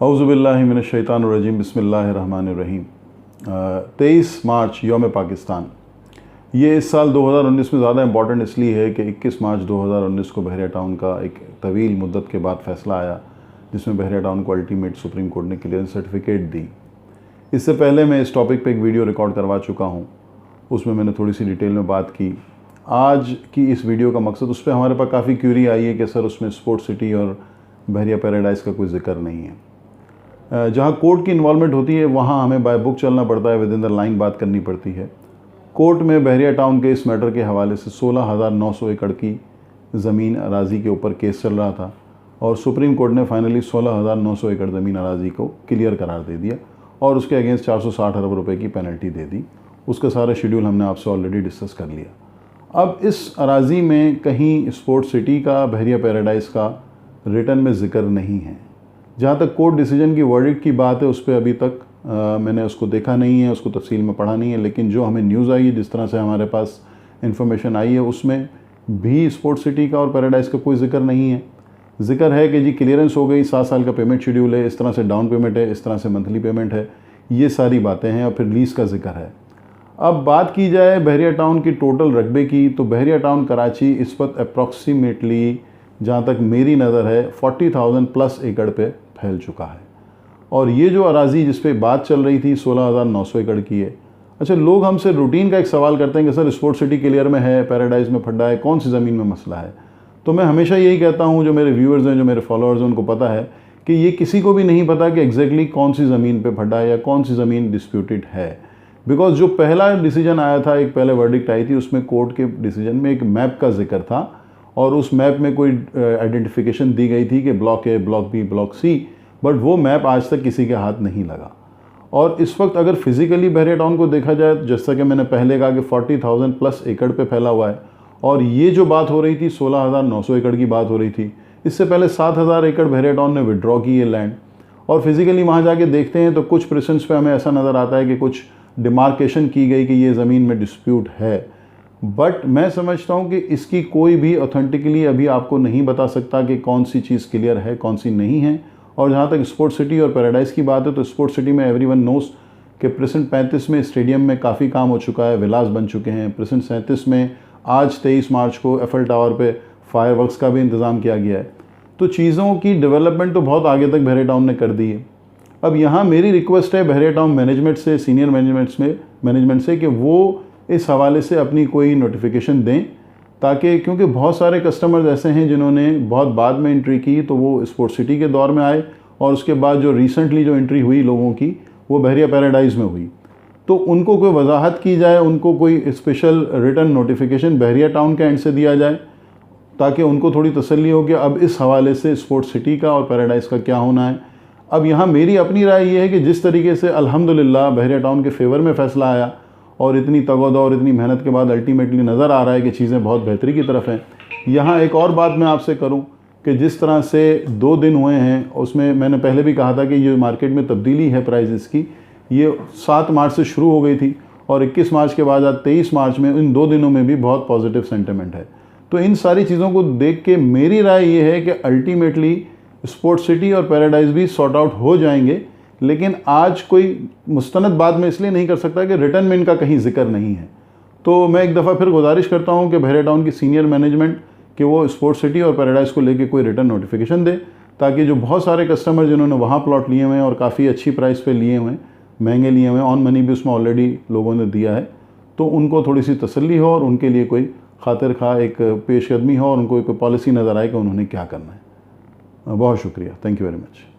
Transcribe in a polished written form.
औज़ुबिल्लाहि मिनश्शैतानिर्रजीम बिस्मिल्लाहिर्रहमानिर्रहीम। 23 मार्च यौम पाकिस्तान। ये इस साल 2019 में ज़्यादा इम्पॉर्टेंट इसलिए है कि 21 मार्च 2019 को बहरिया टाउन का एक तवील मुद्दत के बाद फ़ैसला आया, जिसमें बहरिया टाउन को अल्टीमेट सुप्रीम कोर्ट ने क्लियरेंस सर्टिफिकेट दी। इससे पहले मैं इस टॉपिक पे एक वीडियो रिकॉर्ड करवा चुका हूँ, उसमें मैंने थोड़ी सी डिटेल में बात की। आज की इस वीडियो का मकसद, उस पर हमारे पास काफ़ी क्यूरी आई है कि सर उसमें स्पोर्ट्स सिटी और बहरिया पैराडाइज़ का कोई जिक्र नहीं है। जहाँ कोर्ट की इन्वॉल्वमेंट होती है वहाँ हमें बाय बुक चलना पड़ता है, विद इन द लाइन बात करनी पड़ती है। कोर्ट में बहरिया टाउन के इस मैटर के हवाले से 16,900 एकड़ की ज़मीन अराज़ी के ऊपर केस चल रहा था और सुप्रीम कोर्ट ने फाइनली 16,900 एकड़ ज़मीन अराज़ी को क्लियर करार दे दिया और उसके अगेंस्ट 460 अरब रुपए की पेनल्टी दे दी। उसका सारा शेड्यूल हमने आपसे ऑलरेडी डिस्कस कर लिया। अब इस अराज़ी में कहीं स्पोर्ट्स सिटी का, बहरिया पैराडाइज़ का रिटर्न में ज़िक्र नहीं है। जहाँ तक कोर्ट डिसीजन की वर्डिक्ट की बात है, उस पर अभी तक मैंने उसको देखा नहीं है, उसको तफसील में पढ़ा नहीं है, लेकिन जो हमें न्यूज़ आई है, जिस तरह से हमारे पास इन्फॉर्मेशन आई है, उसमें भी स्पोर्ट्स सिटी का और पैराडाइज़ का कोई जिक्र नहीं है। जिक्र है कि जी क्लियरेंस हो गई, 7 साल का पेमेंट शेड्यूल है, इस तरह से डाउन पेमेंट है, इस तरह से मंथली पेमेंट है, ये सारी बातें हैं, और फिर लीज़ का जिक्र है। अब बात की जाए बहरिया टाउन की टोटल रकबे की, तो बहरिया टाउन कराची इस वक्त अप्रॉक्सीमेटली, जहाँ तक मेरी नज़र है, 40,000 प्लस एकड़ पे फैल चुका है। और ये जो अराज़ी जिस पे बात चल रही थी 16,900 एकड़ की है। अच्छा, लोग हमसे रूटीन का एक सवाल करते हैं कि सर स्पोर्ट्स सिटी क्लियर में है, पैराडाइज़ में फड्डा है, कौन सी ज़मीन में मसला है। तो मैं हमेशा यही कहता हूँ, जो मेरे व्यूअर्स हैं, जो मेरे फॉलोअर्स हैं, उनको पता है कि ये किसी को भी नहीं पता कि एग्जैक्टली कौन सी ज़मीन पे फड्डा है या कौन सी ज़मीन डिस्प्यूटेड है। बिकॉज जो पहला डिसीजन आया था, एक पहले वर्डिक्ट आई थी, उसमें कोर्ट के डिसीजन में एक मैप का जिक्र था और उस मैप में कोई आइडेंटिफिकेशन दी गई थी कि block A, block B, block C, but वो मैप आज तक किसी के हाथ नहीं लगा। और इस वक्त अगर फिज़िकली बहरिया टाउन को देखा जाए, जैसा कि मैंने पहले कहा कि 40,000 प्लस एकड़ पे फैला हुआ है, और ये जो बात हो रही थी 16,900 एकड़ की बात हो रही थी, इससे पहले 7,000 एकड़ बहरिया टाउन ने विड्रॉ की है लैंड। और फिज़िकली वहाँ जाके देखते हैं तो कुछ प्रेसेंस पे हमें ऐसा नज़र आता है कि कुछ डिमार्केशन की गई कि ये ज़मीन में डिस्प्यूट है, बट मैं समझता हूँ कि इसकी कोई भी ऑथेंटिकली अभी आपको नहीं बता सकता कि कौन सी चीज़ क्लियर है, कौन सी नहीं है। और जहाँ तक स्पोर्ट्स सिटी और पैराडाइज़ की बात है, तो स्पोर्ट्स सिटी में एवरीवन नोस कि प्रेजेंट 35 में स्टेडियम में काफ़ी काम हो चुका है, विलास बन चुके हैं। प्रेजेंट 37 में आज 23 मार्च को एफएल टावर पे फायरवर्क्स का भी इंतज़ाम किया गया है। तो चीज़ों की डेवलपमेंट तो बहुत आगे तक बहरिया टाउन ने कर दी है। अब यहाँ मेरी रिक्वेस्ट है बहरिया टाउन मैनेजमेंट से, सीनियर मैनेजमेंट से, कि वो इस हवाले से अपनी कोई नोटिफिकेशन दें, ताकि, क्योंकि बहुत सारे कस्टमर्स ऐसे हैं जिन्होंने बहुत बाद में एंट्री की, तो वो स्पोर्ट्स सिटी के दौर में आए, और उसके बाद जो रिसेंटली जो एंट्री हुई लोगों की, वो बहरिया पैराडाइज़ में हुई। तो उनको कोई वजाहत की जाए, उनको कोई स्पेशल रिटर्न नोटिफिकेशन बहरिया टाउन के एंड से दिया जाए, ताकि उनको थोड़ी तसल्ली हो कि अब इस हवाले से स्पोर्ट्स सिटी का और पैराडाइज़ का क्या होना है। अब यहाँ मेरी अपनी राय ये है कि जिस तरीके से अल्हम्दुलिल्लाह बहरिया टाउन के फेवर में फ़ैसला आया और इतनी तगोदा और इतनी मेहनत के बाद अल्टीमेटली नज़र आ रहा है कि चीज़ें बहुत बेहतरी की तरफ हैं। यहाँ एक और बात मैं आपसे करूँ कि जिस तरह से 2 दिन हुए हैं, उसमें मैंने पहले भी कहा था कि ये मार्केट में तब्दीली है प्राइजेस की, ये 7 मार्च से शुरू हो गई थी और 21 मार्च के बाद आज 23 मार्च में, इन 2 दिनों में भी बहुत पॉजिटिव सेंटिमेंट है। तो इन सारी चीज़ों को देख के मेरी राय ये है कि अल्टीमेटली स्पोर्ट्स सिटी और पैराडाइज़ भी सॉर्ट आउट हो जाएंगे, लेकिन आज कोई मुस्तनद बात मैं इसलिए नहीं कर सकता कि रिटर्न में इनका कहीं जिक्र नहीं है। तो मैं एक दफ़ा फिर गुजारिश करता हूँ कि बहरिया टाउन की सीनियर मैनेजमेंट कि वो स्पोर्ट्स सिटी और पैराडाइज़ को लेके कोई रिटर्न नोटिफिकेशन दे, ताकि जो बहुत सारे कस्टमर जिन्होंने वहाँ प्लॉट लिए हुए हैं और काफ़ी अच्छी प्राइस पे लिए हुए हैं, महंगे लिए हुए हैं, ऑन मनी भी उसमें ऑलरेडी लोगों ने दिया है, तो उनको थोड़ी सी तसल्ली हो और उनके लिए कोई खातिर खा एक पेशकदमी हो और उनको एक पॉलिसी नज़र आए कि उन्होंने क्या करना है। बहुत शुक्रिया, थैंक यू वेरी मच।